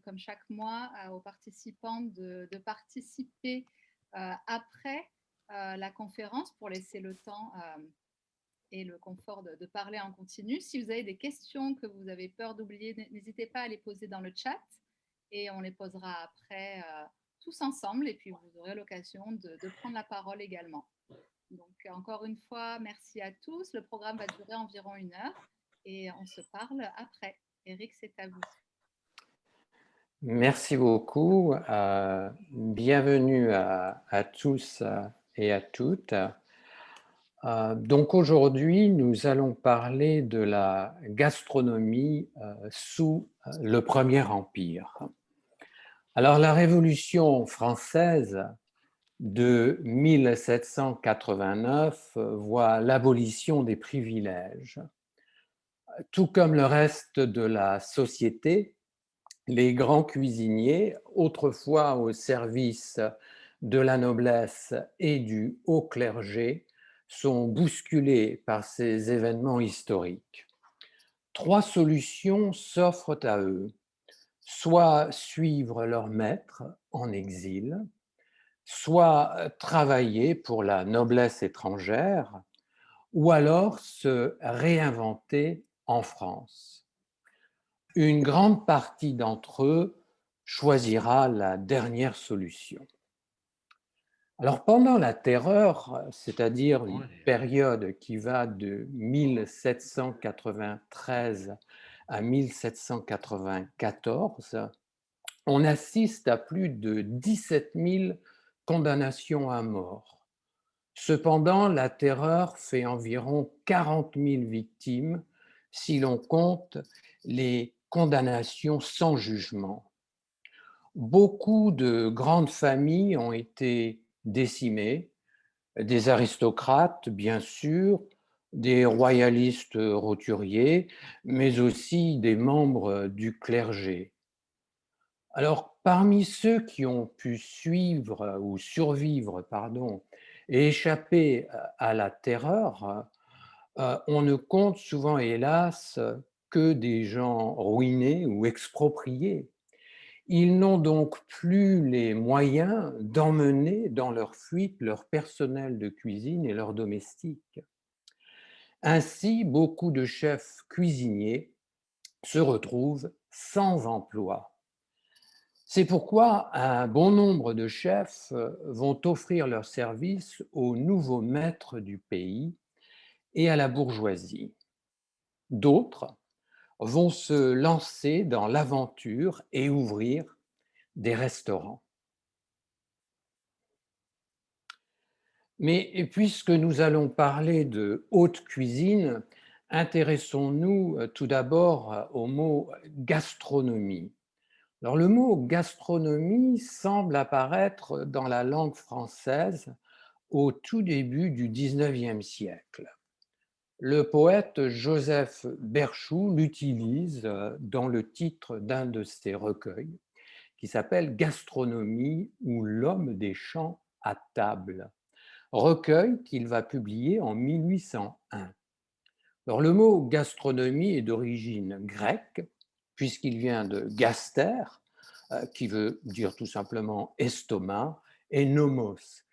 comme chaque mois, aux participants de participer après la conférence pour laisser le temps et le confort de parler en continu. Si vous avez des questions que vous avez peur d'oublier, n'hésitez pas à les poser dans le chat et on les posera après tous ensemble et puis vous aurez l'occasion de prendre la parole également. Donc, encore une fois, merci à tous. Le programme va durer environ 1 heure et on se parle après. Eric, c'est à vous. Merci beaucoup. Bienvenue à tous et à toutes. Donc aujourd'hui, nous allons parler de la gastronomie sous le Premier Empire. Alors la Révolution française de 1789 voit l'abolition des privilèges. Tout comme le reste de la société, les grands cuisiniers, autrefois au service de la noblesse et du haut clergé, sont bousculés par ces événements historiques. 3 solutions s'offrent à eux: soit suivre leur maître en exil, soit travailler pour la noblesse étrangère, ou alors se réinventer en France. Une grande partie d'entre eux choisira la dernière solution. Alors pendant la Terreur, c'est-à-dire une période qui va de 1793 à 1794, on assiste à plus de 17 000 condamnations à mort. Cependant, la Terreur fait environ 40 000 victimes si l'on compte les condamnations sans jugement. Beaucoup de grandes familles ont été décimées, des aristocrates bien sûr, des royalistes roturiers, mais aussi des membres du clergé. Alors, parmi ceux qui ont pu suivre ou survivre, et échapper à la terreur, on ne compte souvent, hélas, que des gens ruinés ou expropriés. Ils n'ont donc plus les moyens d'emmener dans leur fuite leur personnel de cuisine et leurs domestiques. Ainsi, beaucoup de chefs cuisiniers se retrouvent sans emploi. C'est pourquoi un bon nombre de chefs vont offrir leurs services aux nouveaux maîtres du pays et à la bourgeoisie. D'autres vont se lancer dans l'aventure et ouvrir des restaurants. Mais puisque nous allons parler de haute cuisine, intéressons-nous tout d'abord au mot gastronomie. Alors, le mot gastronomie semble apparaître dans la langue française au tout début du XIXe siècle. Le poète Joseph Berchoux l'utilise dans le titre d'un de ses recueils qui s'appelle Gastronomie ou l'homme des champs à table, recueil qu'il va publier en 1801. Alors, le mot gastronomie est d'origine grecque, puisqu'il vient de gaster, qui veut dire tout simplement estomac, et nomos,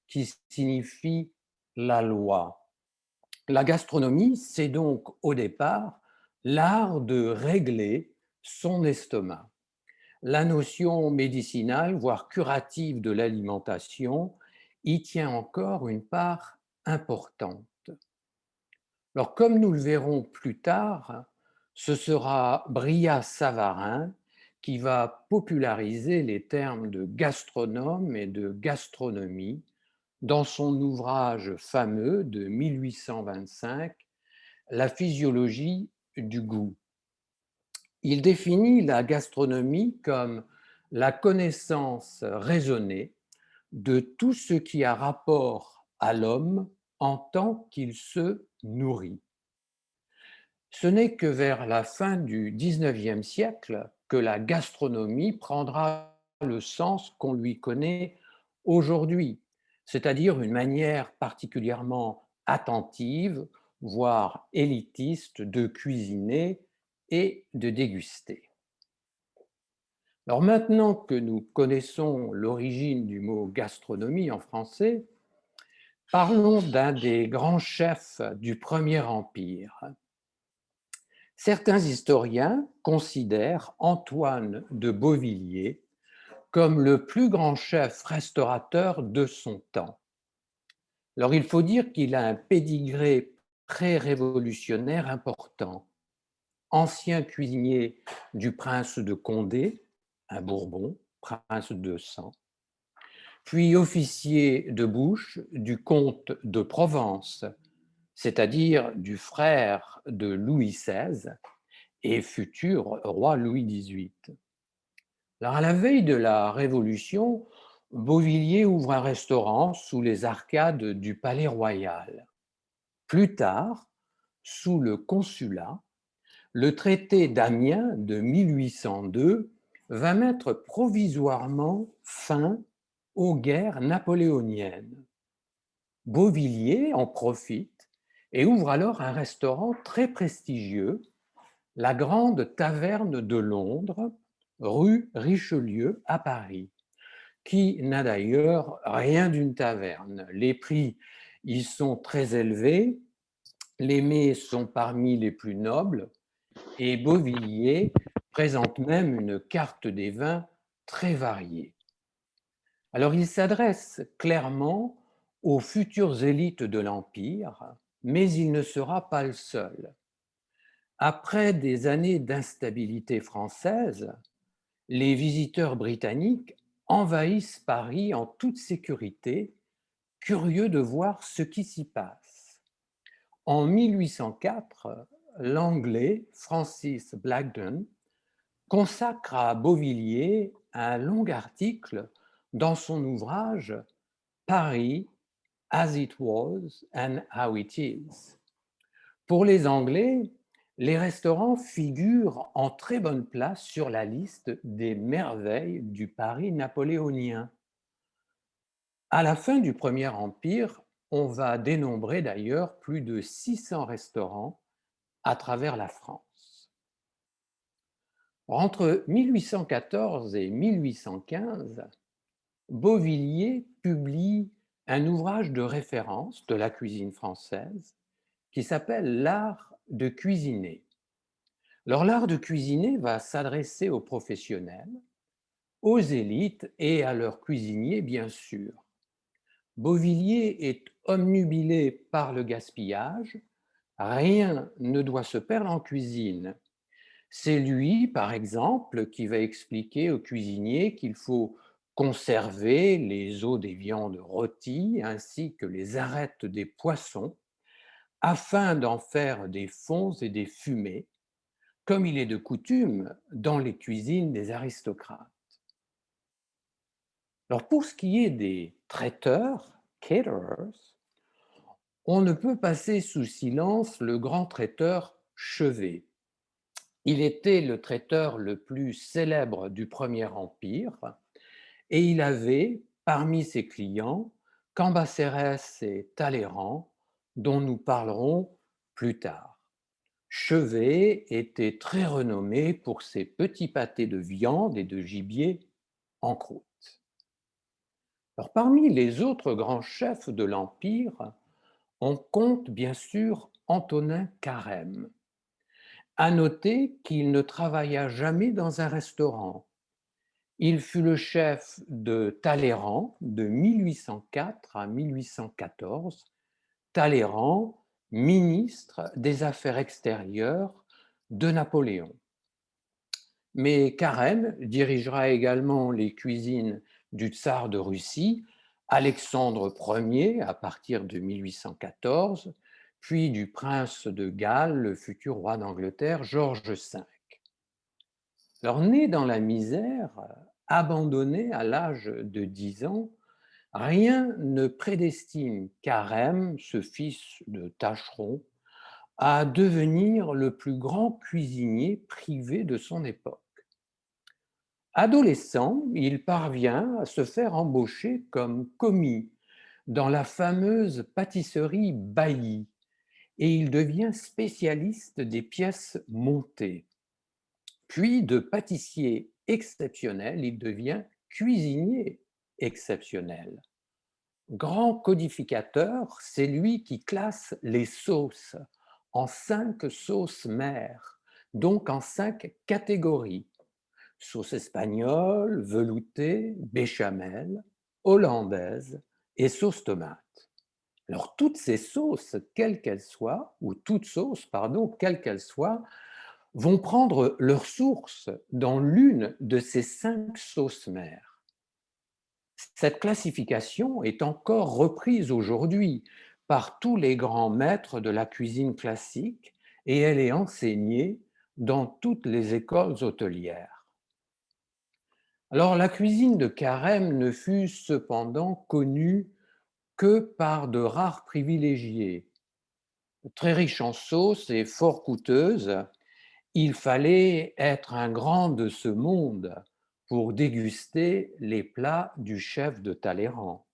qui signifie la loi. La gastronomie, c'est donc au départ l'art de régler son estomac. La notion médicinale, voire curative de l'alimentation, y tient encore une part importante. Alors, comme nous le verrons plus tard, ce sera Brillat-Savarin qui va populariser les termes de gastronome et de gastronomie dans son ouvrage fameux de 1825, La physiologie du goût. Il définit la gastronomie comme la connaissance raisonnée de tout ce qui a rapport à l'homme en tant qu'il se nourrit. Ce n'est que vers la fin du XIXe siècle que la gastronomie prendra le sens qu'on lui connaît aujourd'hui, c'est-à-dire une manière particulièrement attentive, voire élitiste, de cuisiner et de déguster. Alors maintenant que nous connaissons l'origine du mot gastronomie en français, parlons d'un des grands chefs du Premier Empire. Certains historiens considèrent Antoine de Beauvilliers comme le plus grand chef restaurateur de son temps. Alors il faut dire qu'il a un pédigré pré-révolutionnaire important. Ancien cuisinier du prince de Condé, un Bourbon, prince de sang, puis officier de bouche du comte de Provence, c'est-à-dire du frère de Louis XVI et futur roi Louis XVIII. Alors, à la veille de la Révolution, Beauvilliers ouvre un restaurant sous les arcades du Palais Royal. Plus tard, sous le Consulat, le traité d'Amiens de 1802 va mettre provisoirement fin aux guerres napoléoniennes. Beauvilliers en profite et ouvre alors un restaurant très prestigieux, la Grande Taverne de Londres, rue Richelieu à Paris, qui n'a d'ailleurs rien d'une taverne. Les prix y sont très élevés, les mets sont parmi les plus nobles et Beauvilliers présente même une carte des vins très variée. Alors il s'adresse clairement aux futures élites de l'Empire, mais il ne sera pas le seul. Après des années d'instabilité française, les visiteurs britanniques envahissent Paris en toute sécurité, curieux de voir ce qui s'y passe. En 1804, l'Anglais Francis Blagden consacre à Beauvilliers un long article dans son ouvrage Paris as it was and how it is. Pour les Anglais, les restaurants figurent en très bonne place sur la liste des merveilles du Paris napoléonien. À la fin du Premier Empire, on va dénombrer d'ailleurs plus de 600 restaurants à travers la France. Entre 1814 et 1815, Beauvilliers publie un ouvrage de référence de la cuisine française qui s'appelle L'art de cuisiner. Alors l'art de cuisiner va s'adresser aux professionnels, aux élites et à leurs cuisiniers bien sûr. Beauvilliers est omnubilé par le gaspillage, rien ne doit se perdre en cuisine. C'est lui, par exemple, qui va expliquer aux cuisiniers qu'il faut conserver les os des viandes rôties ainsi que les arêtes des poissons afin d'en faire des fonds et des fumées, comme il est de coutume dans les cuisines des aristocrates. Alors pour ce qui est des traiteurs, caterers, on ne peut passer sous silence le grand traiteur Chevet. Il était le traiteur le plus célèbre du Premier Empire et il avait parmi ses clients Cambacérès et Talleyrand, dont nous parlerons plus tard. Chevet était très renommé pour ses petits pâtés de viande et de gibier en croûte. Alors, parmi les autres grands chefs de l'Empire, on compte bien sûr Antonin Carême. À noter qu'il ne travailla jamais dans un restaurant. Il fut le chef de Talleyrand de 1804 à 1814, Talleyrand, ministre des Affaires extérieures de Napoléon. Mais Carême dirigera également les cuisines du tsar de Russie, Alexandre Ier, à partir de 1814, puis du prince de Galles, le futur roi d'Angleterre, George V. Alors, né dans la misère, abandonné à l'âge de 10 ans, rien ne prédestine Carême, ce fils de tâcheron, à devenir le plus grand cuisinier privé de son époque. Adolescent, il parvient à se faire embaucher comme commis dans la fameuse pâtisserie Bailly et il devient spécialiste des pièces montées. Puis de pâtissier exceptionnel, il devient cuisinier exceptionnel. Grand codificateur, c'est lui qui classe les sauces en 5 sauces mères, donc en 5 catégories. Sauce espagnole, veloutée, béchamel, hollandaise et sauce tomate. Alors toutes ces sauces, quelles qu'elles soient, ou toutes sauces, pardon, quelles qu'elles soient, vont prendre leur source dans l'une de ces 5 sauces mères. Cette classification est encore reprise aujourd'hui par tous les grands maîtres de la cuisine classique et elle est enseignée dans toutes les écoles hôtelières. Alors la cuisine de Carême ne fut cependant connue que par de rares privilégiés. Très riche en sauces et fort coûteuse, il fallait être un grand de ce monde pour déguster les plats du chef de Talleyrand.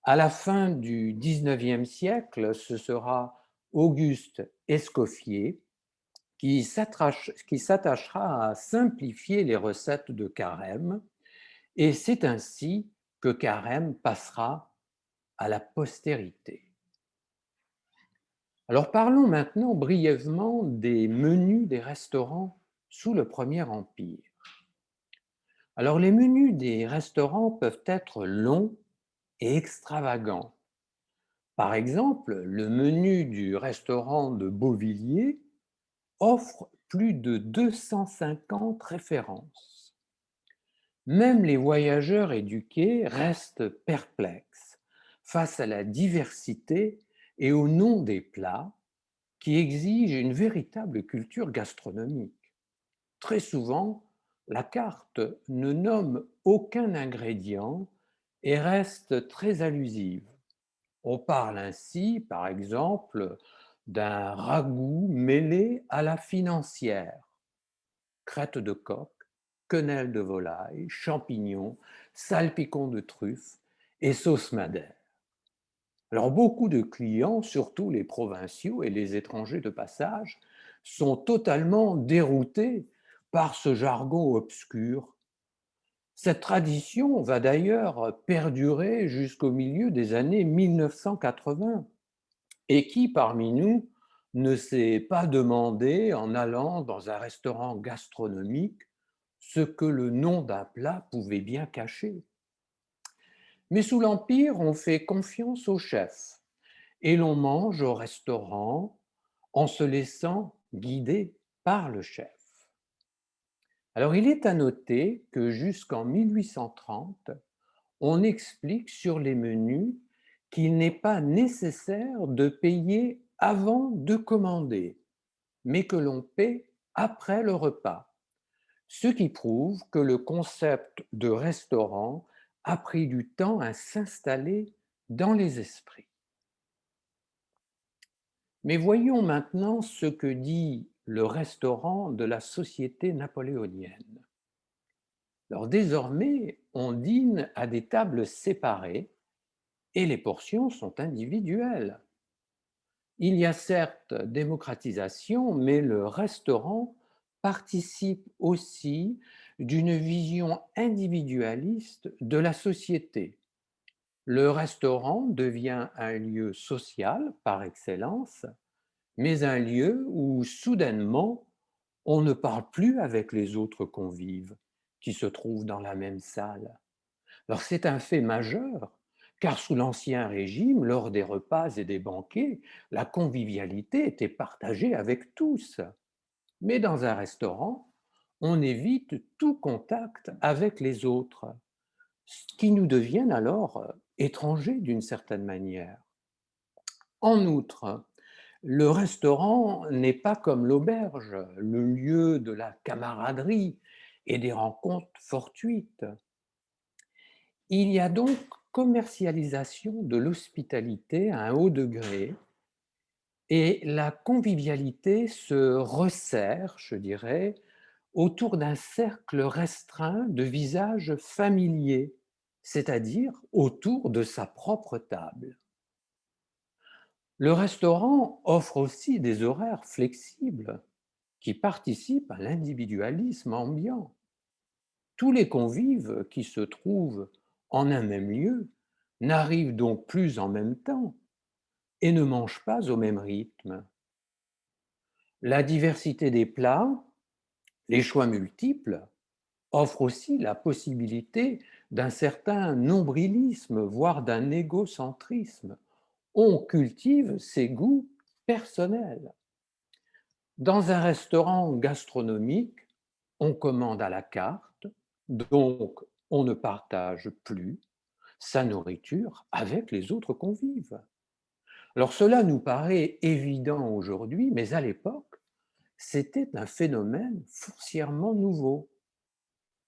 À la fin du XIXe siècle, ce sera Auguste Escoffier qui s'attachera à simplifier les recettes de Carême, et c'est ainsi que Carême passera à la postérité. Alors parlons maintenant brièvement des menus des restaurants sous le Premier Empire. Alors les menus des restaurants peuvent être longs et extravagants. Par exemple, le menu du restaurant de Beauvilliers offre plus de 250 références. Même les voyageurs éduqués restent perplexes face à la diversité et au nom des plats qui exigent une véritable culture gastronomique. Très souvent, la carte ne nomme aucun ingrédient et reste très allusive. On parle ainsi, par exemple, d'un ragoût mêlé à la financière, crête de coq, quenelle de volaille, champignons, salpicon de truffes et sauce madère. Alors beaucoup de clients, surtout les provinciaux et les étrangers de passage, sont totalement déroutés par ce jargon obscur. Cette tradition va d'ailleurs perdurer jusqu'au milieu des années 1980. Et qui parmi nous ne s'est pas demandé en allant dans un restaurant gastronomique ce que le nom d'un plat pouvait bien cacher? Mais sous l'Empire, on fait confiance au chef et l'on mange au restaurant en se laissant guider par le chef. Alors il est à noter que jusqu'en 1830, on explique sur les menus qu'il n'est pas nécessaire de payer avant de commander, mais que l'on paie après le repas, ce qui prouve que le concept de restaurant a pris du temps à s'installer dans les esprits. Mais voyons maintenant ce que dit le restaurant de la société napoléonienne. Alors désormais, on dîne à des tables séparées et les portions sont individuelles. Il y a certes démocratisation, mais le restaurant participe aussi d'une vision individualiste de la société. Le restaurant devient un lieu social par excellence, mais un lieu où soudainement on ne parle plus avec les autres convives qui se trouvent dans la même salle. Alors c'est un fait majeur, car sous l'Ancien Régime, lors des repas et des banquets, la convivialité était partagée avec tous. Mais dans un restaurant, on évite tout contact avec les autres, ce qui nous deviennent alors étrangers d'une certaine manière. En outre, le restaurant n'est pas comme l'auberge, le lieu de la camaraderie et des rencontres fortuites. Il y a donc commercialisation de l'hospitalité à un haut degré et la convivialité se resserre, je dirais, autour d'un cercle restreint de visages familiers, c'est-à-dire autour de sa propre table. Le restaurant offre aussi des horaires flexibles qui participent à l'individualisme ambiant. Tous les convives qui se trouvent en un même lieu n'arrivent donc plus en même temps et ne mangent pas au même rythme. La diversité des plats, les choix multiples, offrent aussi la possibilité d'un certain nombrilisme, voire d'un égocentrisme. On cultive ses goûts personnels. Dans un restaurant gastronomique, on commande à la carte, donc on ne partage plus sa nourriture avec les autres convives. Alors cela nous paraît évident aujourd'hui, mais à l'époque, c'était un phénomène foncièrement nouveau.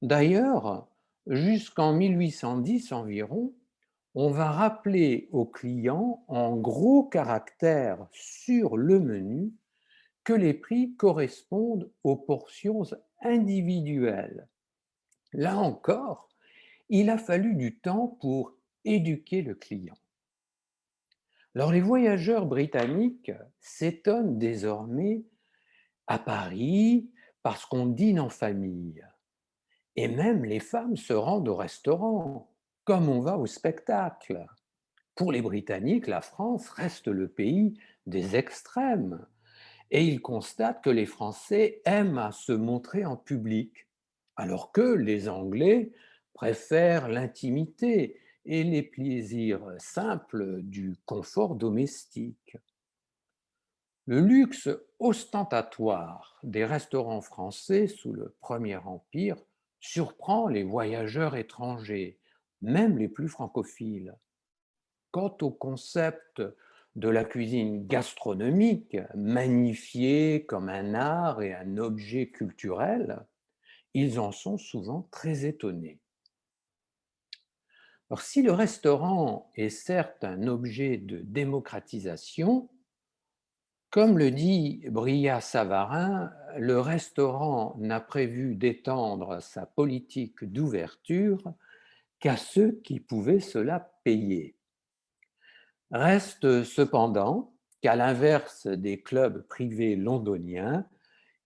D'ailleurs, jusqu'en 1810 environ, on va rappeler aux clients en gros caractères sur le menu que les prix correspondent aux portions individuelles. Là encore, il a fallu du temps pour éduquer le client. Alors les voyageurs britanniques s'étonnent désormais à Paris parce qu'on dîne en famille. Et même les femmes se rendent au restaurant, comme on va au spectacle. Pour les Britanniques, la France reste le pays des extrêmes. Et ils constatent que les Français aiment à se montrer en public, alors que les Anglais préfèrent l'intimité et les plaisirs simples du confort domestique. Le luxe ostentatoire des restaurants français sous le Premier Empire surprend les voyageurs étrangers, même les plus francophiles. Quant au concept de la cuisine gastronomique, magnifiée comme un art et un objet culturel, ils en sont souvent très étonnés. Alors, si le restaurant est certes un objet de démocratisation, comme le dit Brillat-Savarin, le restaurant n'a prévu d'étendre sa politique d'ouverture qu'à ceux qui pouvaient se la payer. Reste cependant qu'à l'inverse des clubs privés londoniens,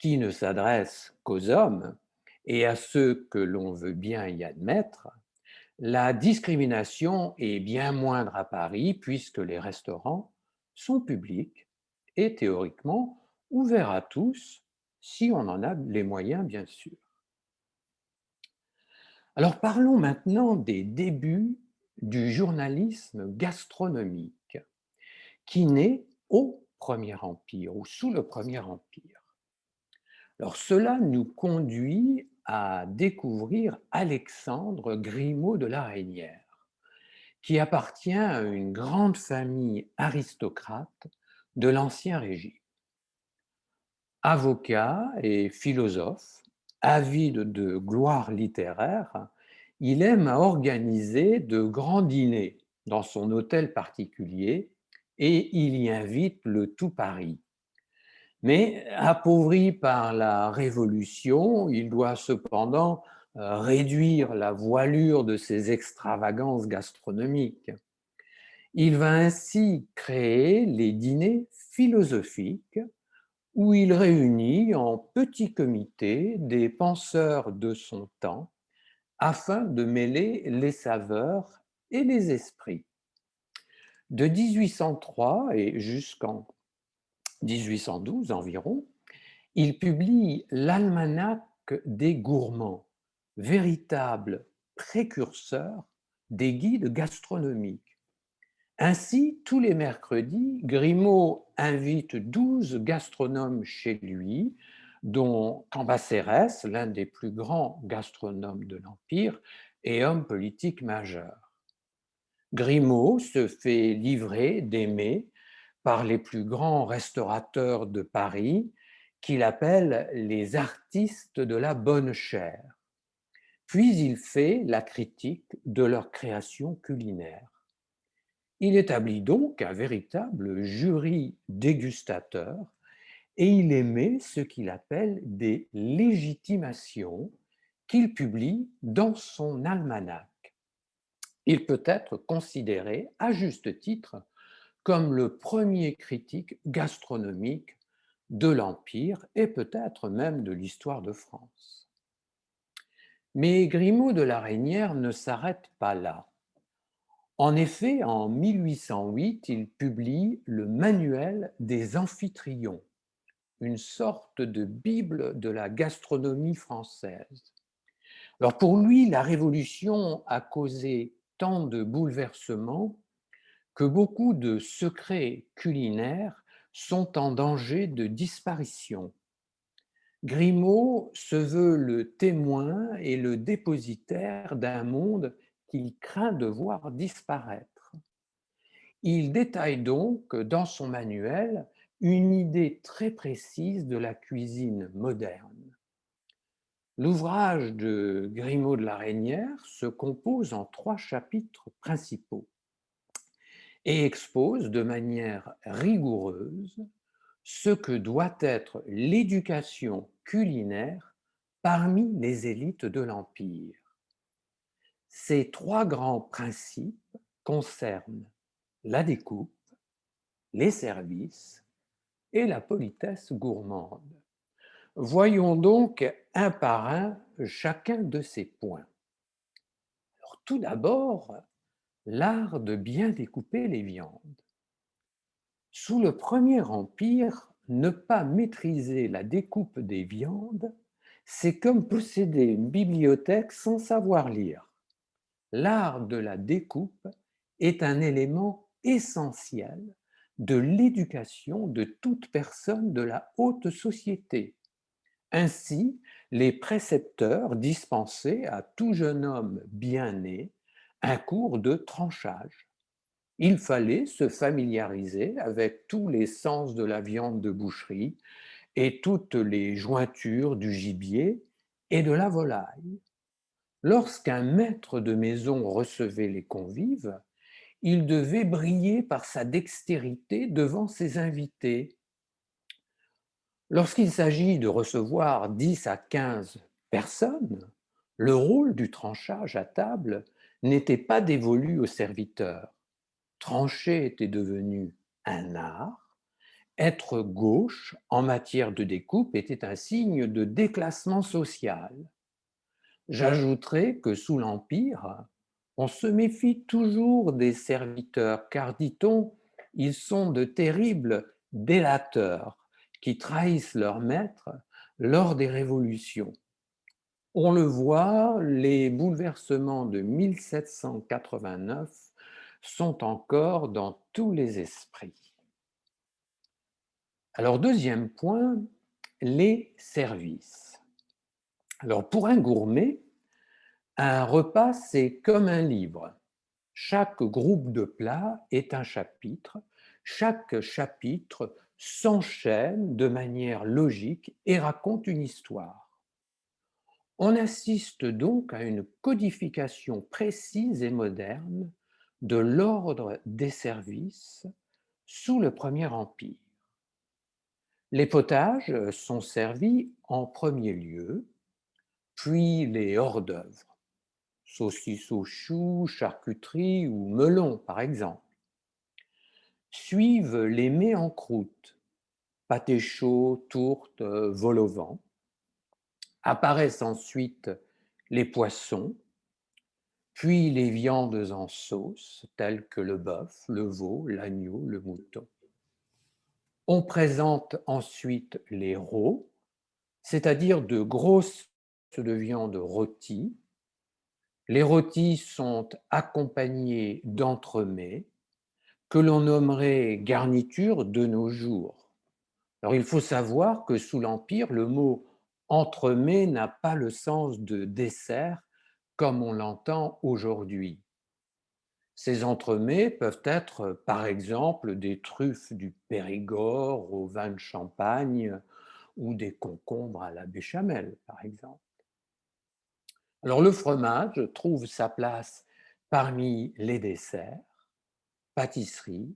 qui ne s'adressent qu'aux hommes et à ceux que l'on veut bien y admettre, la discrimination est bien moindre à Paris puisque les restaurants sont publics et théoriquement ouverts à tous si on en a les moyens, bien sûr. Alors parlons maintenant des débuts du journalisme gastronomique qui naît au Premier Empire ou sous le Premier Empire. Alors cela nous conduit à découvrir Alexandre Grimaud de la Reynière, qui appartient à une grande famille aristocrate de l'Ancien Régime. Avocat et philosophe, avide de gloire littéraire, il aime à organiser de grands dîners dans son hôtel particulier et il y invite le tout Paris. Mais appauvri par la Révolution, il doit cependant réduire la voilure de ses extravagances gastronomiques. Il va ainsi créer les dîners philosophiques où il réunit en petits comités des penseurs de son temps afin de mêler les saveurs et les esprits. De 1803 et jusqu'en 1812 environ, il publie l'Almanach des gourmands, véritable précurseur des guides gastronomiques. Ainsi, tous les mercredis, Grimaud invite 12 gastronomes chez lui, dont Cambacérès, l'un des plus grands gastronomes de l'Empire et homme politique majeur. Grimaud se fait livrer des mets par les plus grands restaurateurs de Paris, qu'il appelle les artistes de la bonne chère. Puis il fait la critique de leur création culinaire. Il établit donc un véritable jury dégustateur et il émet ce qu'il appelle des légitimations qu'il publie dans son almanach. Il peut être considéré, à juste titre, comme le premier critique gastronomique de l'Empire et peut-être même de l'histoire de France. Mais Grimaud de la Reynière ne s'arrête pas là. En effet, en 1808, il publie le Manuel des Amphitryon, une sorte de bible de la gastronomie française. Alors pour lui, la Révolution a causé tant de bouleversements que beaucoup de secrets culinaires sont en danger de disparition. Grimaud se veut le témoin et le dépositaire d'un monde qu'il craint de voir disparaître. Il détaille donc dans son manuel une idée très précise de la cuisine moderne. L'ouvrage de Grimaud de la Reynière se compose en 3 chapitres principaux et expose de manière rigoureuse ce que doit être l'éducation culinaire parmi les élites de l'Empire. Ces 3 grands principes concernent la découpe, les services et la politesse gourmande. Voyons donc un par un chacun de ces points. Alors, tout d'abord, l'art de bien découper les viandes. Sous le Premier Empire, ne pas maîtriser la découpe des viandes, c'est comme posséder une bibliothèque sans savoir lire. L'art de la découpe est un élément essentiel de l'éducation de toute personne de la haute société. Ainsi, les précepteurs dispensaient à tout jeune homme bien né un cours de tranchage. Il fallait se familiariser avec tous les sens de la viande de boucherie et toutes les jointures du gibier et de la volaille. Lorsqu'un maître de maison recevait les convives, il devait briller par sa dextérité devant ses invités. Lorsqu'il s'agit de recevoir 10 à 15 personnes, le rôle du tranchage à table n'était pas dévolu aux serviteurs. Trancher était devenu un art. Être gauche en matière de découpe était un signe de déclassement social. J'ajouterai que sous l'Empire, on se méfie toujours des serviteurs, car, dit-on, ils sont de terribles délateurs qui trahissent leur maître lors des révolutions. On le voit, les bouleversements de 1789 sont encore dans tous les esprits. Alors, deuxième point, les services. Alors, pour un gourmet, un repas, c'est comme un livre. Chaque groupe de plats est un chapitre. Chaque chapitre s'enchaîne de manière logique et raconte une histoire. On assiste donc à une codification précise et moderne de l'ordre des services sous le Premier Empire. Les potages sont servis en premier lieu, puis les hors-d'œuvre, saucisses au chou, charcuterie ou melon par exemple. Suivent les mets en croûte, pâté chaud, tourte, vol au vent. Apparaissent ensuite les poissons, puis les viandes en sauce, telles que le bœuf, le veau, l'agneau, le mouton. On présente ensuite les rots, c'est-à-dire de grosses de viande rôtie. Les rôtis sont accompagnés d'entremets que l'on nommerait garniture de nos jours. Alors il faut savoir que sous l'Empire, le mot entremets n'a pas le sens de dessert comme on l'entend aujourd'hui. Ces entremets peuvent être, par exemple, des truffes du Périgord au vin de Champagne ou des concombres à la béchamel, par exemple. Alors le fromage trouve sa place parmi les desserts, pâtisseries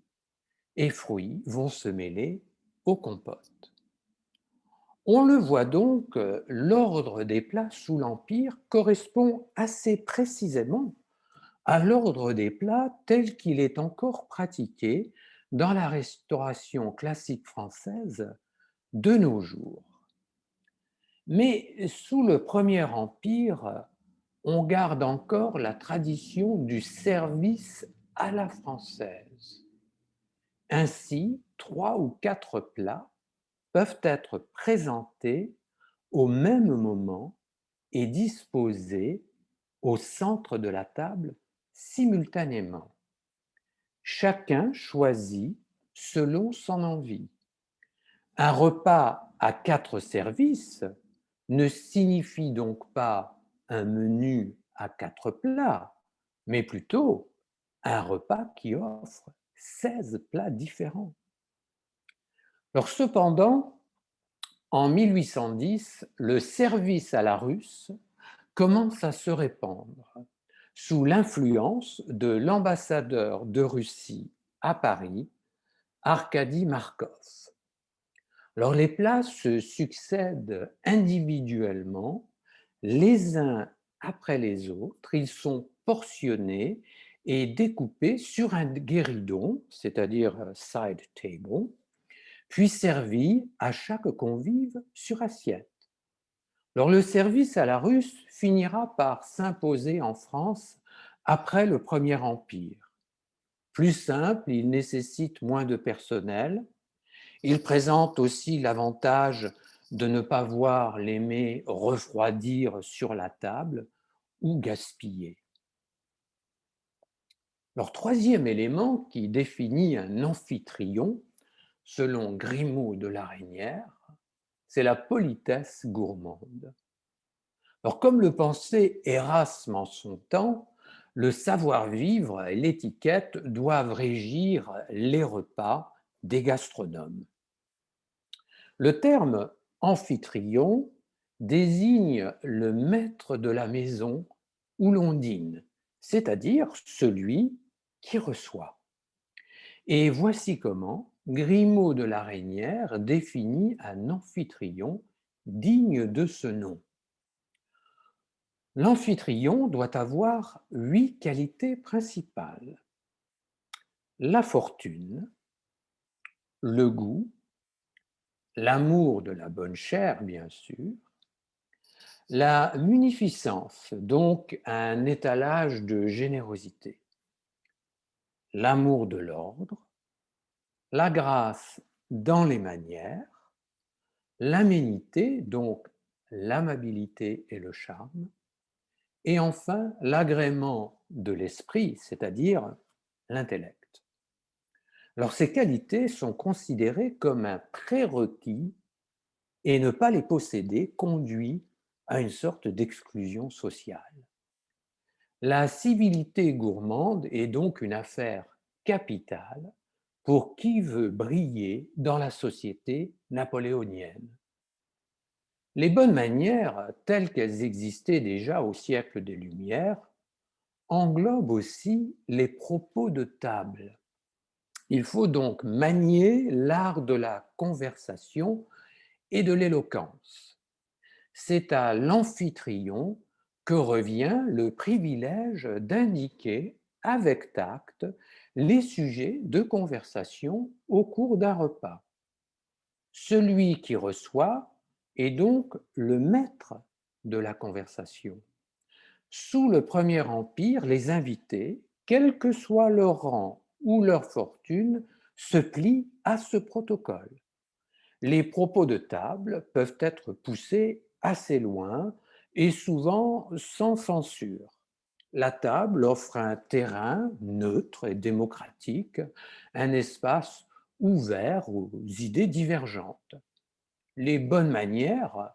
et fruits vont se mêler aux compotes. On le voit donc, l'ordre des plats sous l'Empire correspond assez précisément à l'ordre des plats tel qu'il est encore pratiqué dans la restauration classique française de nos jours. Mais sous le Premier Empire, on garde encore la tradition du service à la française. Ainsi, 3 ou 4 plats peuvent être présentés au même moment et disposés au centre de la table simultanément. Chacun choisit selon son envie. Un repas à 4 services ne signifie donc pas un menu à 4 plats, mais plutôt un repas qui offre 16 plats différents. Alors cependant, en 1810, le service à la russe commence à se répandre sous l'influence de l'ambassadeur de Russie à Paris, Arkady Markov. Alors les plats se succèdent individuellement, les uns après les autres, ils sont portionnés et découpés sur un guéridon, c'est-à-dire side table, puis servis à chaque convive sur assiette. Alors le service à la russe finira par s'imposer en France après le Premier Empire. Plus simple, il nécessite moins de personnel. Il présente aussi l'avantage de ne pas voir les mets refroidir sur la table ou gaspiller. Alors, troisième élément qui définit un amphitryon, selon Grimaud de la Reynière, c'est la politesse gourmande. Alors, comme le pensait Erasme en son temps, le savoir-vivre et l'étiquette doivent régir les repas des gastronomes. Le terme amphitryon désigne le maître de la maison où l'on dîne, c'est-à-dire celui qui reçoit. Et voici comment Grimaud de la Reynière définit un amphitryon digne de ce nom. L'amphitryon doit avoir 8 qualités principales: la fortune, le goût, l'amour de la bonne chair, bien sûr, la munificence, donc un étalage de générosité, l'amour de l'ordre, la grâce dans les manières, l'aménité, donc l'amabilité et le charme, et enfin l'agrément de l'esprit, c'est-à-dire l'intellect. Alors ces qualités sont considérées comme un prérequis et ne pas les posséder conduit à une sorte d'exclusion sociale. La civilité gourmande est donc une affaire capitale pour qui veut briller dans la société napoléonienne. Les bonnes manières, telles qu'elles existaient déjà au siècle des Lumières, englobent aussi les propos de table. Il faut donc manier l'art de la conversation et de l'éloquence. C'est à l'amphitryon que revient le privilège d'indiquer avec tact les sujets de conversation au cours d'un repas. Celui qui reçoit est donc le maître de la conversation. Sous le Premier Empire, les invités, quel que soit leur rang ou leur fortune, se plient à ce protocole. Les propos de table peuvent être poussés assez loin et souvent sans censure. La table offre un terrain neutre et démocratique, un espace ouvert aux idées divergentes. Les bonnes manières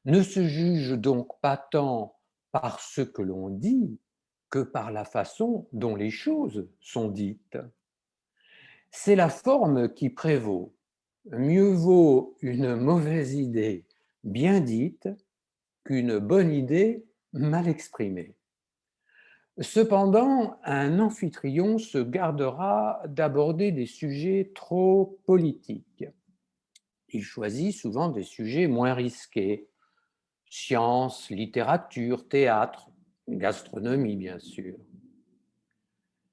ne se jugent donc pas tant par ce que l'on dit que par la façon dont les choses sont dites. C'est la forme qui prévaut. Mieux vaut une mauvaise idée bien dite qu'une bonne idée mal exprimée. Cependant, un amphitryon se gardera d'aborder des sujets trop politiques. Il choisit souvent des sujets moins risqués: science, littérature, théâtre, gastronomie bien sûr.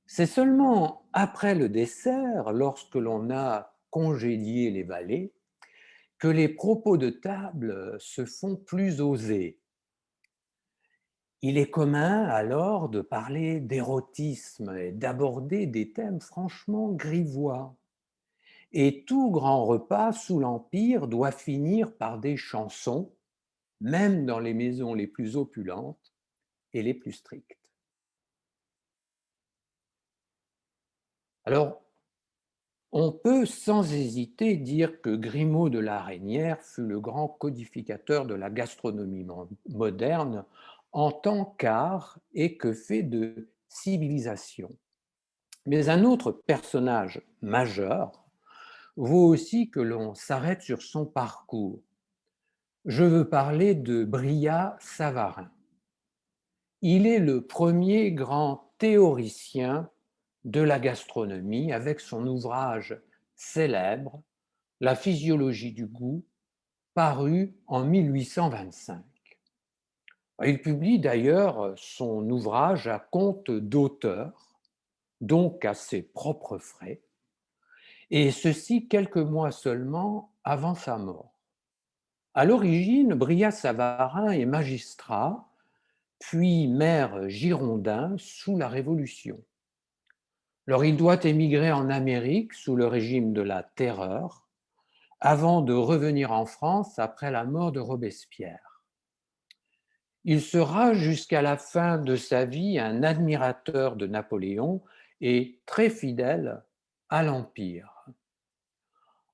C'est seulement après le dessert, lorsque l'on a congédié les valets, que les propos de table se font plus osés. Il est commun alors de parler d'érotisme et d'aborder des thèmes franchement grivois. Et tout grand repas sous l'Empire doit finir par des chansons, même dans les maisons les plus opulentes et les plus strictes. Alors, on peut sans hésiter dire que Grimaud de la Reynière fut le grand codificateur de la gastronomie moderne en tant qu'art et que fait de civilisation. Mais un autre personnage majeur vaut aussi que l'on s'arrête sur son parcours. Je veux parler de Brillat-Savarin. Il est le premier grand théoricien de la gastronomie avec son ouvrage célèbre La physiologie du goût, paru en 1825. Il publie d'ailleurs son ouvrage à compte d'auteur, donc à ses propres frais, et ceci quelques mois seulement avant sa mort. À l'origine, Brillat-Savarin est magistrat, puis maire girondin sous la Révolution. Alors il doit émigrer en Amérique sous le régime de la Terreur, avant de revenir en France après la mort de Robespierre. Il sera jusqu'à la fin de sa vie un admirateur de Napoléon et très fidèle à l'Empire.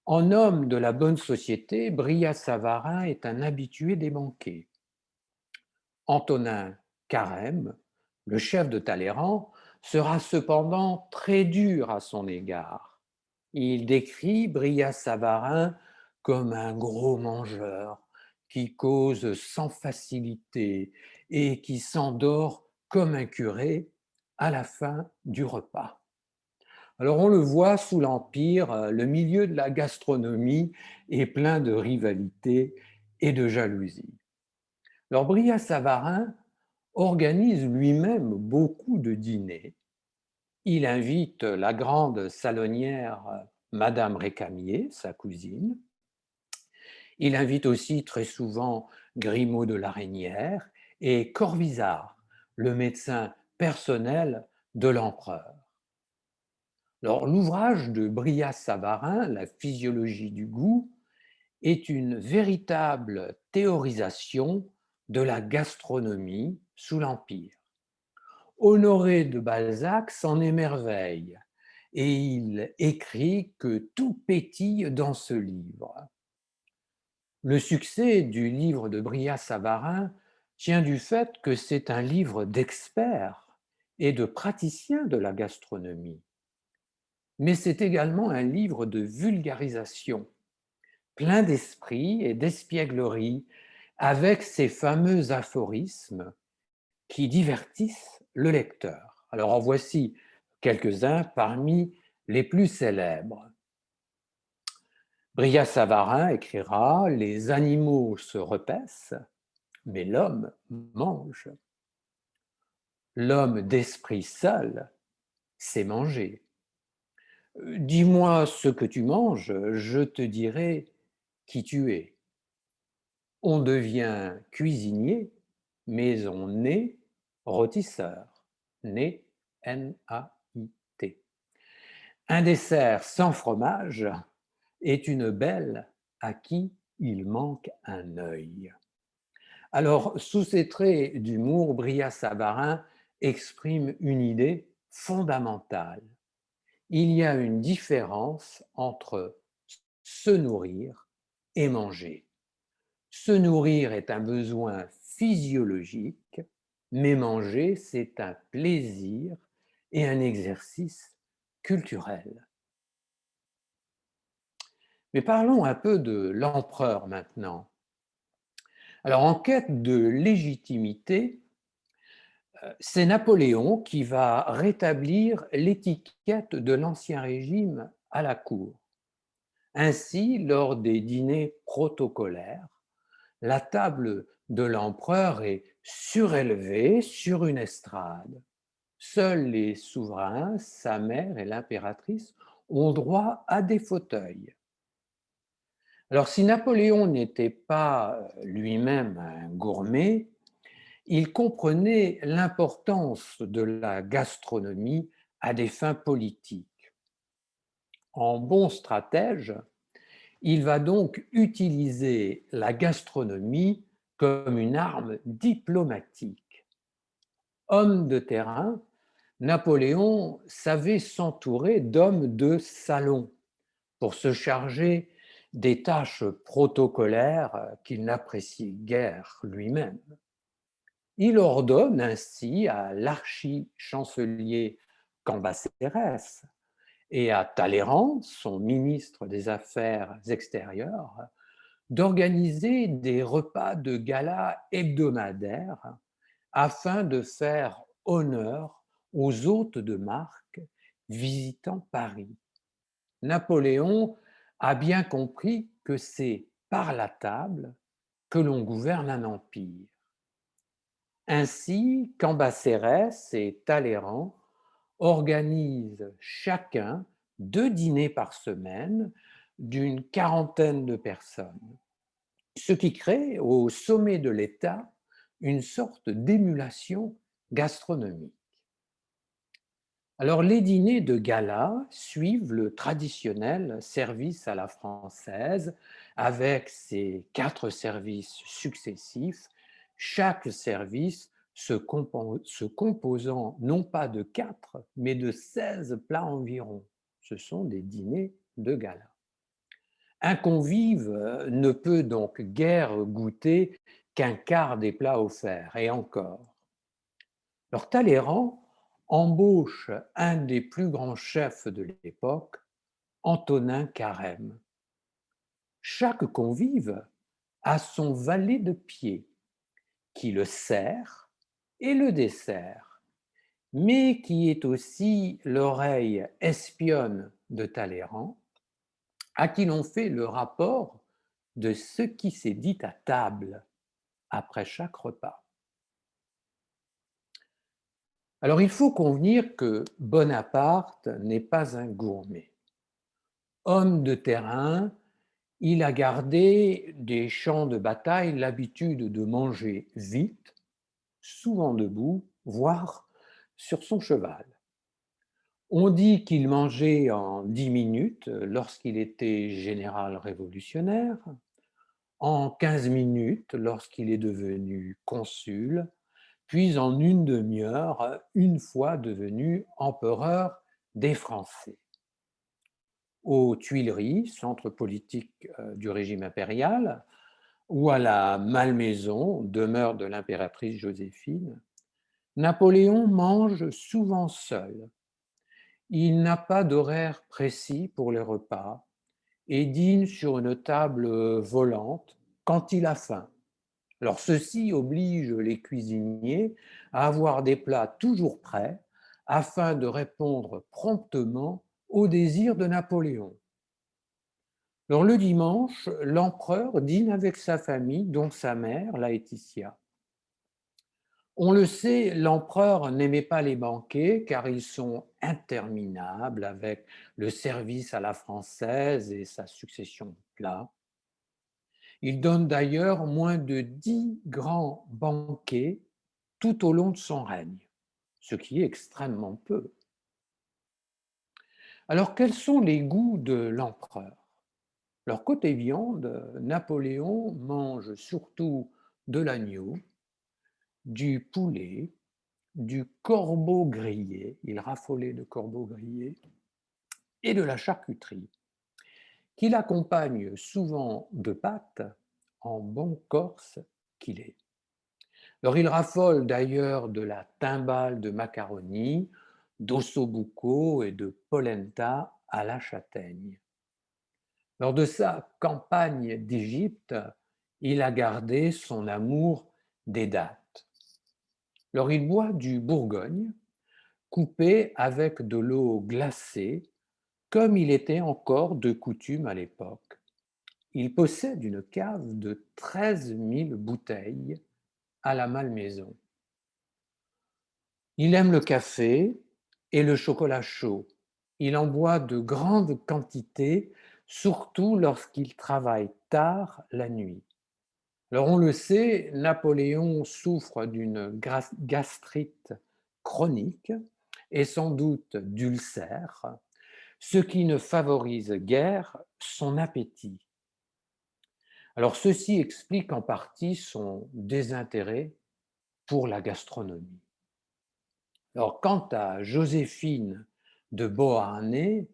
En homme de la bonne société, Brillat-Savarin est un habitué des banquets. Antonin Carême, le chef de Talleyrand, sera cependant très dur à son égard. Il décrit Brillat-Savarin comme un gros mangeur qui cause sans facilité et qui s'endort comme un curé à la fin du repas. Alors on le voit sous l'Empire, le milieu de la gastronomie est plein de rivalité et de jalousie. Alors Brillat-Savarin organise lui-même beaucoup de dîners. Il invite la grande salonnière Madame Récamier, sa cousine. Il invite aussi très souvent Grimaud de la Reynière et Corvisart, le médecin personnel de l'empereur. Alors, l'ouvrage de Brillat-Savarin, La physiologie du goût, est une véritable théorisation de la gastronomie sous l'Empire. Honoré de Balzac s'en émerveille et il écrit que tout pétille dans ce livre. Le succès du livre de Brillat-Savarin tient du fait que c'est un livre d'experts et de praticiens de la gastronomie. Mais c'est également un livre de vulgarisation, plein d'esprit et d'espièglerie, avec ces fameux aphorismes qui divertissent le lecteur. Alors en voici quelques-uns parmi les plus célèbres. Brillat-Savarin écrira « Les animaux se repaissent, mais l'homme mange. L'homme d'esprit seul sait manger. Dis-moi ce que tu manges, je te dirai qui tu es. On devient cuisinier, mais on est rôtisseur. Né, N-A-I-T. Un dessert sans fromage est une belle à qui il manque un œil. Alors, sous ces traits d'humour, Brillat-Savarin exprime une idée fondamentale. Il y a une différence entre se nourrir et manger. Se nourrir est un besoin physiologique, mais manger, c'est un plaisir et un exercice culturel. Mais parlons un peu de l'empereur maintenant. Alors, en quête de légitimité, c'est Napoléon qui va rétablir l'étiquette de l'Ancien Régime à la cour. Ainsi, lors des dîners protocolaires, la table de l'empereur est surélevée sur une estrade. Seuls les souverains, sa mère et l'impératrice ont droit à des fauteuils. Alors, si Napoléon n'était pas lui-même un gourmet, Il comprenait l'importance de la gastronomie à des fins politiques. En bon stratège, il va donc utiliser la gastronomie comme une arme diplomatique. Homme de terrain, Napoléon savait s'entourer d'hommes de salon pour se charger des tâches protocolaires qu'il n'appréciait guère lui-même. Il ordonne ainsi à l'archichancelier Cambacérès et à Talleyrand, son ministre des Affaires extérieures, d'organiser des repas de gala hebdomadaires afin de faire honneur aux hôtes de marque visitant Paris. Napoléon a bien compris que c'est par la table que l'on gouverne un empire. Ainsi, Cambacérès et Talleyrand organisent chacun 2 dîners par semaine d'une quarantaine de personnes, ce qui crée au sommet de l'État une sorte d'émulation gastronomique. Alors les dîners de gala suivent le traditionnel service à la française avec ses 4 services successifs, chaque service se composant non pas de 4 mais de 16 plats environ. Ce sont des dîners de gala. Un convive ne peut donc guère goûter qu'un quart des plats offerts, et encore. Alors Talleyrand embauche un des plus grands chefs de l'époque, Antonin Carême. Chaque convive a son valet de pied qui le sert et le dessert, mais qui est aussi l'oreille espionne de Talleyrand, à qui l'on fait le rapport de ce qui s'est dit à table après chaque repas. Alors il faut convenir que Bonaparte n'est pas un gourmet. Homme de terrain, il a gardé des champs de bataille l'habitude de manger vite, souvent debout, voire sur son cheval. On dit qu'il mangeait en 10 minutes lorsqu'il était général révolutionnaire, en 15 minutes lorsqu'il est devenu consul, puis en une demi-heure, une fois devenu empereur des Français. Aux Tuileries, centre politique du régime impérial, ou à la Malmaison, demeure de l'impératrice Joséphine, Napoléon mange souvent seul. Il n'a pas d'horaire précis pour les repas et dîne sur une table volante quand il a faim. Alors ceci oblige les cuisiniers à avoir des plats toujours prêts afin de répondre promptement aux désirs de Napoléon. Alors le dimanche, l'empereur dîne avec sa famille, dont sa mère, Laetitia. On le sait, l'empereur n'aimait pas les banquets car ils sont interminables avec le service à la française et sa succession de plats. Il donne d'ailleurs moins de 10 grands banquets tout au long de son règne, ce qui est extrêmement peu. Alors quels sont les goûts de l'empereur? Alors côté viande, Napoléon mange surtout de l'agneau, du poulet, du corbeau grillé, il raffolait de corbeau grillé, et de la charcuterie, qu'il accompagne souvent de pâtes en bon corse qu'il est. Alors il raffole d'ailleurs de la timbale de macaroni, d'ossobuco et de polenta à la châtaigne. Lors de sa campagne d'Égypte, il a gardé son amour des dattes. Alors il boit du Bourgogne, coupé avec de l'eau glacée, comme il était encore de coutume à l'époque. Il possède une cave de 13 000 bouteilles à la Malmaison. Il aime le café et le chocolat chaud. Il en boit de grandes quantités, surtout lorsqu'il travaille tard la nuit. Alors on le sait, Napoléon souffre d'une gastrite chronique et sans doute d'ulcères, ce qui ne favorise guère son appétit. Alors ceci explique en partie son désintérêt pour la gastronomie. Alors quant à Joséphine de Beauharnais,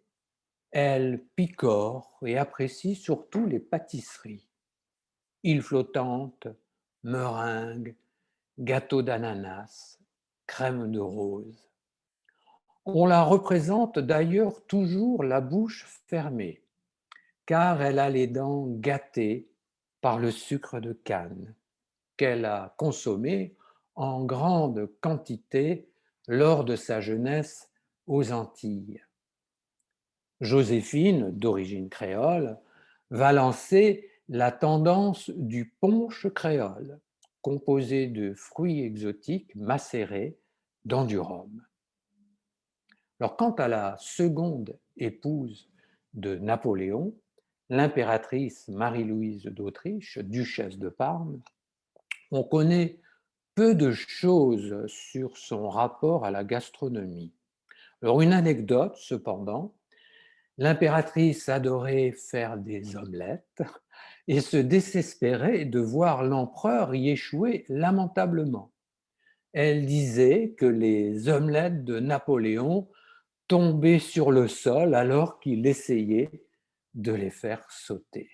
elle picore et apprécie surtout les pâtisseries, îles flottantes, meringues, gâteaux d'ananas, crème de rose. On la représente d'ailleurs toujours la bouche fermée, car elle a les dents gâtées par le sucre de canne, qu'elle a consommé en grande quantité lors de sa jeunesse aux Antilles. Joséphine, d'origine créole, va lancer la tendance du punch créole, composé de fruits exotiques macérés dans du rhum. Alors, quant à la seconde épouse de Napoléon, l'impératrice Marie-Louise d'Autriche, duchesse de Parme, on connaît peu de choses sur son rapport à la gastronomie. Alors, une anecdote, cependant, l'impératrice adorait faire des omelettes et se désespérait de voir l'empereur y échouer lamentablement. Elle disait que les omelettes de Napoléon tombaient sur le sol alors qu'il essayait de les faire sauter.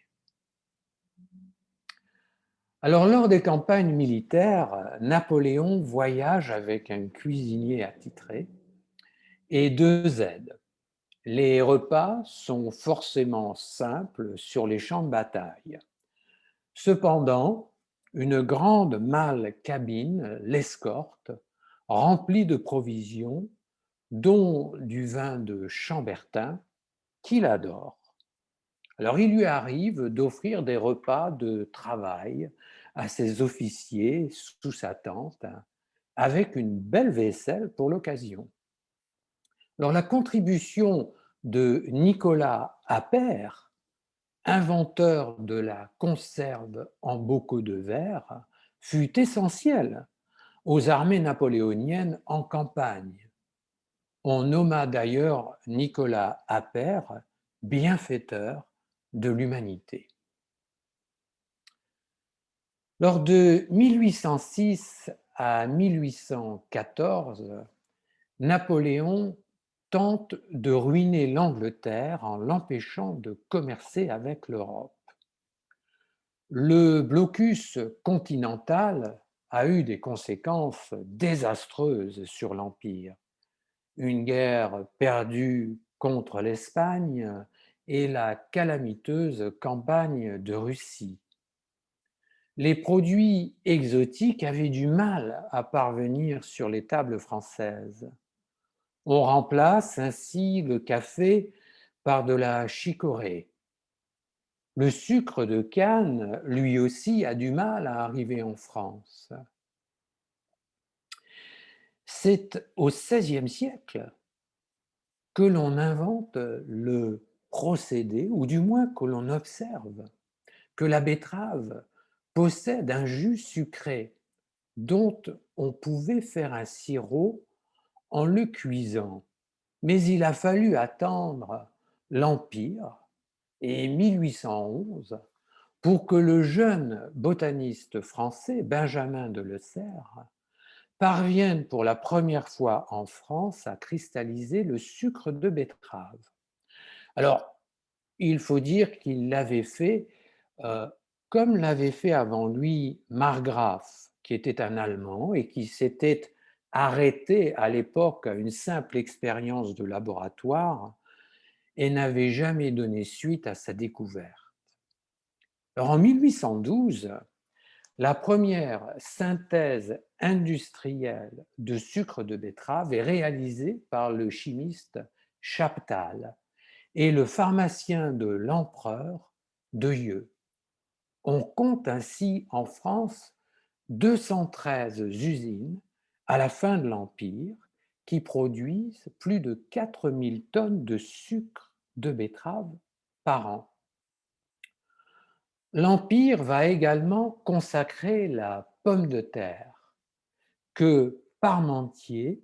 Alors, lors des campagnes militaires, Napoléon voyage avec un cuisinier attitré et deux aides. Les repas sont forcément simples sur les champs de bataille. Cependant, une grande malle cabine l'escorte, remplie de provisions, dont du vin de Chambertin, qu'il adore. Alors il lui arrive d'offrir des repas de travail à ses officiers sous sa tente, avec une belle vaisselle pour l'occasion. Alors la contribution de Nicolas Appert, inventeur de la conserve en bocaux de verre, fut essentielle aux armées napoléoniennes en campagne. On nomma d'ailleurs Nicolas Appert bienfaiteur de l'humanité. Lors de 1806 à 1814, Napoléon tente de ruiner l'Angleterre en l'empêchant de commercer avec l'Europe. Le blocus continental a eu des conséquences désastreuses sur l'Empire. Une guerre perdue contre l'Espagne et la calamiteuse campagne de Russie. Les produits exotiques avaient du mal à parvenir sur les tables françaises. On remplace ainsi le café par de la chicorée. Le sucre de canne, lui aussi, a du mal à arriver en France. C'est au XVIe siècle que l'on invente le procédé, ou du moins que l'on observe que la betterave possède un jus sucré dont on pouvait faire un sirop en le cuisant. Mais il a fallu attendre l'Empire et 1811 pour que le jeune botaniste français Benjamin de Lesserre parvienne pour la première fois en France à cristalliser le sucre de betterave. Alors, il faut dire qu'il l'avait fait euh, comme l'avait fait avant lui Marggraf, qui était un Allemand et qui s'était arrêté à l'époque à une simple expérience de laboratoire et n'avait jamais donné suite à sa découverte. Alors, en 1812, la première synthèse industrielle de sucre de betterave est réalisée par le chimiste Chaptal et le pharmacien de l'empereur Deuilleux. On compte ainsi en France 213 usines à la fin de l'Empire qui produisent plus de 4000 tonnes de sucre de betterave par an. l'Empire va également consacrer la pomme de terre que Parmentier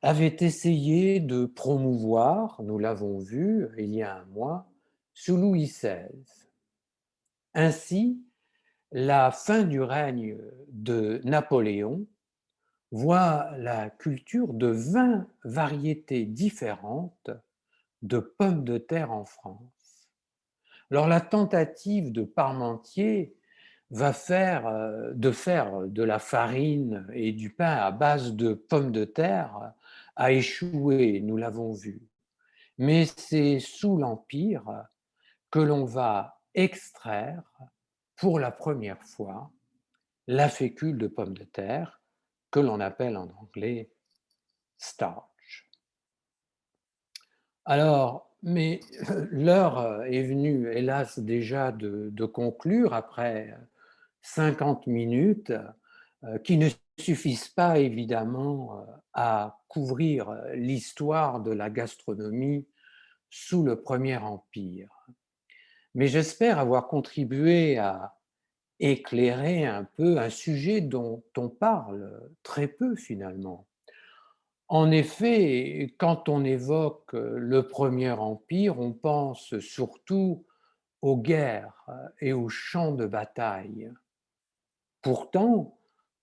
avait essayé de promouvoir, nous l'avons vu il y a un mois, sous Louis XVI. Ainsi, la fin du règne de Napoléon voit la culture de 20 variétés différentes de pommes de terre en France. Alors la tentative de Parmentier va faire de la farine et du pain à base de pommes de terre a échoué, nous l'avons vu. Mais c'est sous l'Empire que l'on va extraire pour la première fois la fécule de pomme de terre que l'on appelle en anglais starch. Alors, mais l'heure est venue, hélas, déjà de conclure après 50 minutes qui ne suffisent pas évidemment à couvrir l'histoire de la gastronomie sous le Premier Empire. Mais j'espère avoir contribué à éclairer un peu un sujet dont on parle très peu finalement. En effet, quand on évoque le Premier Empire, on pense surtout aux guerres et aux champs de bataille. Pourtant,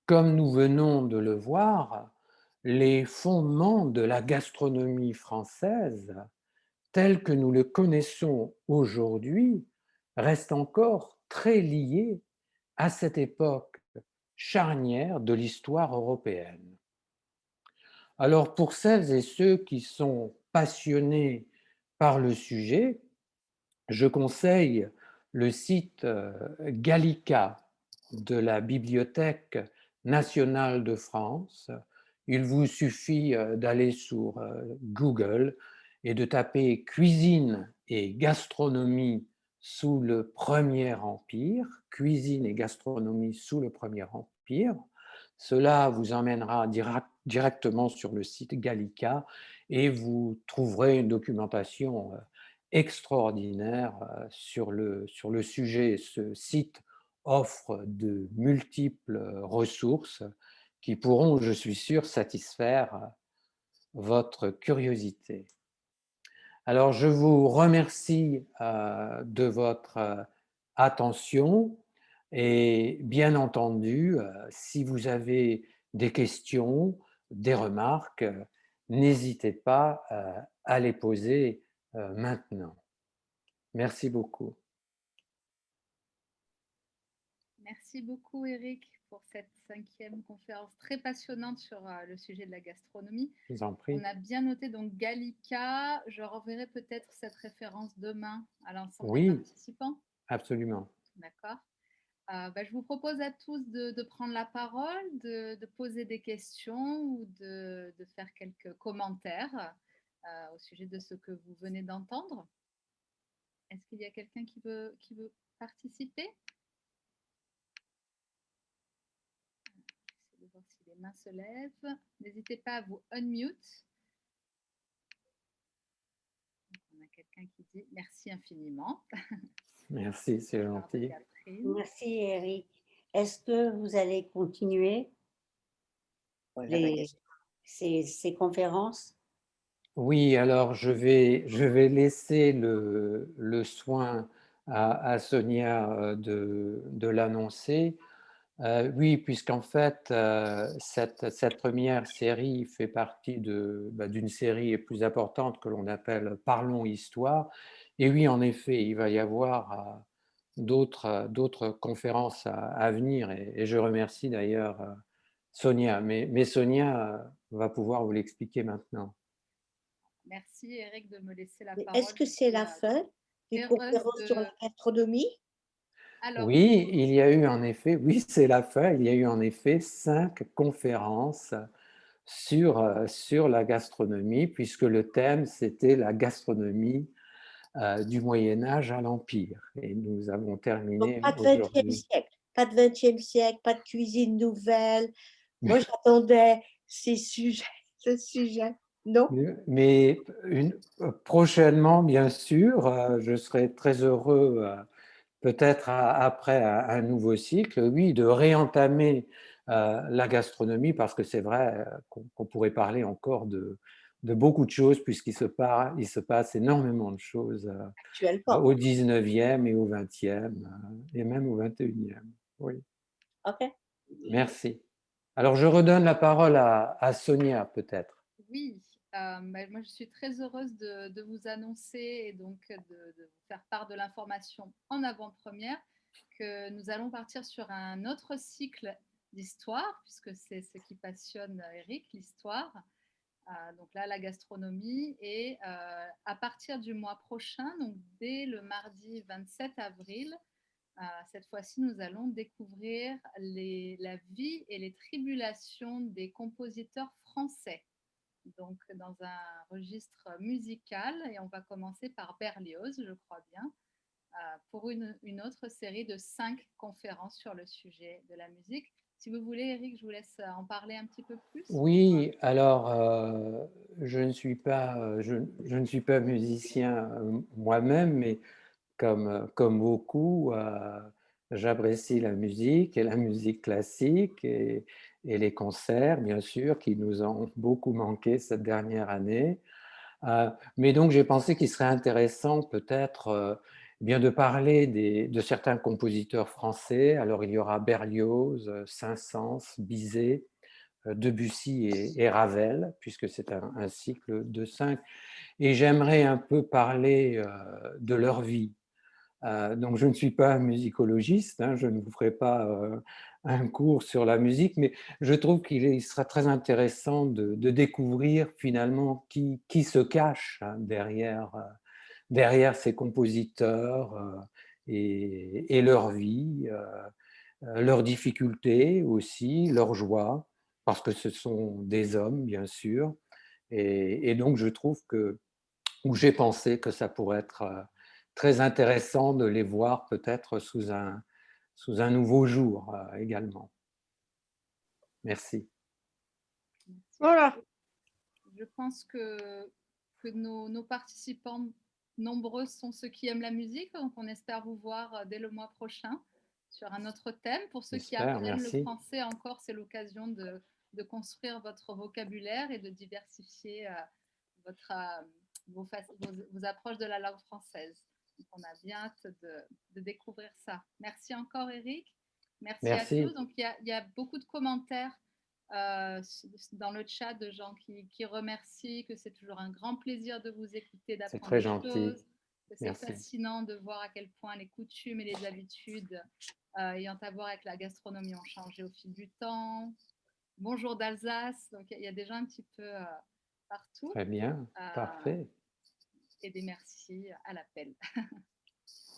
comme nous venons de le voir, les fondements de la gastronomie française, tels que nous le connaissons aujourd'hui, restent encore très liés à cette époque charnière de l'histoire européenne. Alors pour celles et ceux qui sont passionnés par le sujet, je conseille le site Gallica de la Bibliothèque nationale de France. Il vous suffit d'aller sur Google et de taper cuisine et gastronomie sous le Premier Empire, cuisine et gastronomie sous le Premier Empire. Cela vous emmènera directement sur le site Gallica et vous trouverez une documentation extraordinaire sur le sujet. Ce site offre de multiples ressources qui pourront, je suis sûr, satisfaire votre curiosité. Alors, je vous remercie de votre attention et bien entendu, si vous avez des questions, des remarques, n'hésitez pas à les poser maintenant. Merci beaucoup. Merci beaucoup, Eric, pour cette 5e conférence très passionnante sur le sujet de la gastronomie. Je vous en prie. On a bien noté donc Gallica. Je renverrai peut-être cette référence demain à l'ensemble des participants. Absolument. D'accord. Je vous propose à tous de prendre la parole, de poser des questions ou de faire quelques commentaires au sujet de ce que vous venez d'entendre. Est-ce qu'il y a quelqu'un qui veut participer? J'essaie de voir si les mains se lèvent. N'hésitez pas à vous unmute. On a quelqu'un qui dit merci infiniment. Merci, c'est gentil. Merci Eric. Est-ce que vous allez continuer ces conférences? Oui, alors je vais laisser le soin à Sonia de l'annoncer. Oui, puisqu'en fait, cette première série fait partie d'une série plus importante que l'on appelle Parlons Histoire. Et oui, en effet, il va y avoir d'autres conférences à venir. Et je remercie d'ailleurs Sonia. Mais Sonia va pouvoir vous l'expliquer maintenant. Merci Eric de me laisser la parole. Est-ce que c'est la fin des conférences sur la gastronomie? Alors, oui, il y a eu en effet, oui, c'est la fin, il y a eu en effet 5 conférences sur la gastronomie, puisque le thème, c'était la gastronomie du Moyen-Âge à l'Empire. Et nous avons terminé Donc, pas de 20e siècle, pas de 20e siècle, pas de cuisine nouvelle. Moi, j'attendais ce sujet, non? Mais prochainement, bien sûr, je serai très heureux peut-être après un nouveau cycle, oui, de réentamer la gastronomie, parce que c'est vrai qu'on pourrait parler encore de beaucoup de choses, puisqu'il il se passe énormément de choses Actuellement. au 19e et au 20e, et même au 21e. Oui, OK. merci. Alors, je redonne la parole à Sonia, peut-être. Oui, moi je suis très heureuse de vous annoncer et donc de vous faire part de l'information en avant-première que nous allons partir sur un autre cycle d'histoire, puisque c'est ce qui passionne Eric, l'histoire. Donc là, la gastronomie. Et à partir du mois prochain, donc dès le mardi 27 avril, cette fois-ci, nous allons découvrir la vie et les tribulations des compositeurs français, donc dans un registre musical, et on va commencer par Berlioz, je crois bien, pour une autre série de 5 conférences sur le sujet de la musique. Si vous voulez, Eric, je vous laisse en parler un petit peu plus. Oui, alors je ne suis pas, je ne suis pas musicien moi-même, mais comme beaucoup, j'apprécie la musique et la musique classique et les concerts, bien sûr, qui nous ont beaucoup manqué cette dernière année. Mais donc, j'ai pensé qu'il serait intéressant peut-être bien de parler de certains compositeurs français. Alors, il y aura Berlioz, Saint-Saëns, Bizet, Debussy et Ravel, puisque c'est un cycle de 5. Et j'aimerais un peu parler de leur vie. Donc, je ne suis pas un musicologiste, hein, je ne vous ferai pas un cours sur la musique, mais je trouve qu'il sera très intéressant de découvrir finalement qui se cache hein, derrière ces compositeurs et leur vie, leurs difficultés aussi, leurs joies, parce que ce sont des hommes, bien sûr. Et donc, je trouve que, ou j'ai pensé que ça pourrait être très intéressant de les voir peut-être sous un nouveau jour également. Merci. Voilà. Je pense que nos participants nombreux sont ceux qui aiment la musique, donc on espère vous voir dès le mois prochain sur un autre thème. Pour ceux qui J'espère, apprennent le merci. français encore, c'est l'occasion de construire votre vocabulaire et de diversifier votre, vos approches de la langue française. Donc on a bien hâte de découvrir ça. Merci encore, Eric. Merci à Merci. tous. Donc il y a beaucoup de commentaires dans le chat de gens qui remercient, que c'est toujours un grand plaisir de vous écouter, C'est d'apprendre très des gentil. choses, que c'est Merci. fascinant de voir à quel point les coutumes et les habitudes ayant à voir avec la gastronomie ont changé au fil du temps. Bonjour d'Alsace, donc il y a des gens un petit peu partout. Très bien, parfait. Et des merci à l'appel.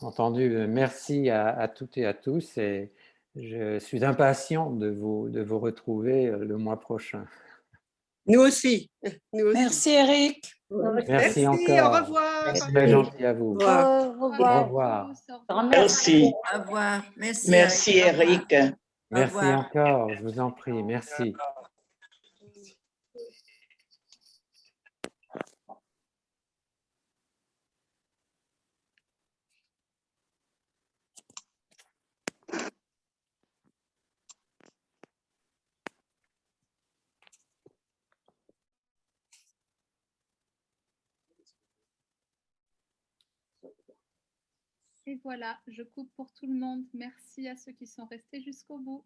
Entendu, merci à toutes et à tous et je suis impatient de vous retrouver le mois prochain. Nous aussi. Nous aussi. Merci Eric. Merci encore. Au revoir. C'est très gentil à vous. Au revoir. Au revoir. Au revoir. Merci. Au revoir. Merci. Merci Eric. Eric. Merci revoir. encore, je vous en prie, merci. Et voilà, je coupe pour tout le monde. Merci à ceux qui sont restés jusqu'au bout.